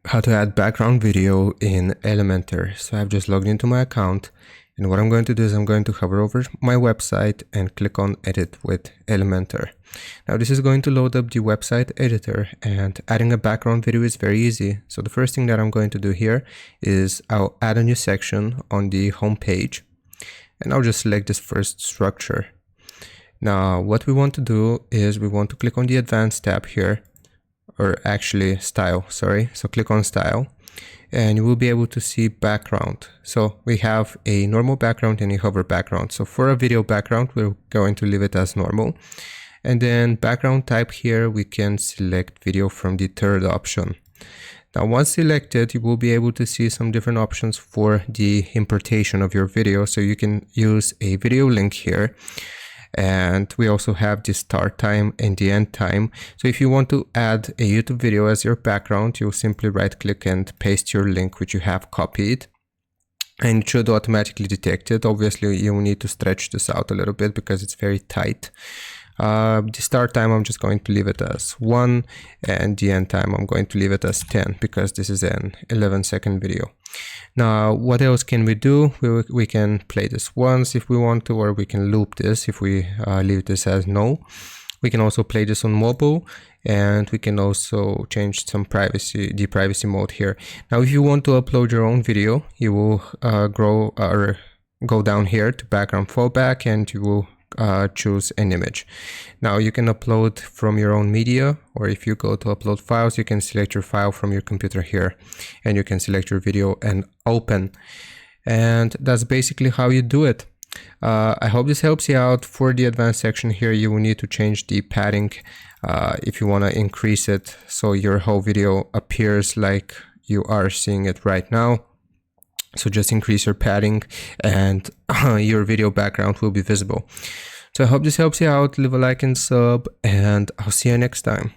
how to add background video in Elementor. So I've just logged into my account, and what I'm going to do is I'm going to hover over my website and click on edit with Elementor. Now this is going to load up the website editor, and adding a background video is very easy. So the first thing that I'm going to do here is I'll add a new section on the home page, and I'll just select this first structure. Now what we want to do is we want to click on the advanced tab here, or actually style, sorry. So click on style and you will be able to see background. So we have a normal background and a hover background. So for a video background, we're going to leave it as normal. And then background type here, we can select video from the third option. Now once selected, you will be able to see some different options for the importation of your video. So you can use a video link here. And we also have the start time and the end time. So if you want to add a YouTube video as your background, you'll simply right click and paste your link which you have copied, and it should automatically detect it. Obviously you will need to stretch this out a little bit because it's very tight. The start time I'm just going to leave it as 1, and the end time I'm going to leave it as 10 because this is an 11-second video. Now what else can we do? We can play this once if we want to, or we can loop this if we leave this as no. We can also play this on mobile, and we can also change some privacy, the privacy mode here. Now if you want to upload your own video, you will go down here to background fallback, and you will choose an image. Now you can upload from your own media, or if you go to upload files, you can select your file from your computer here, and you can select your video and open. And that's basically how you do it. I hope this helps you out. For the advanced section here, you will need to change the padding if you want to increase it so your whole video appears like you are seeing it right now. So just increase your padding and your video background will be visible. So I hope this helps you out. Leave a like and sub, and I'll see you next time.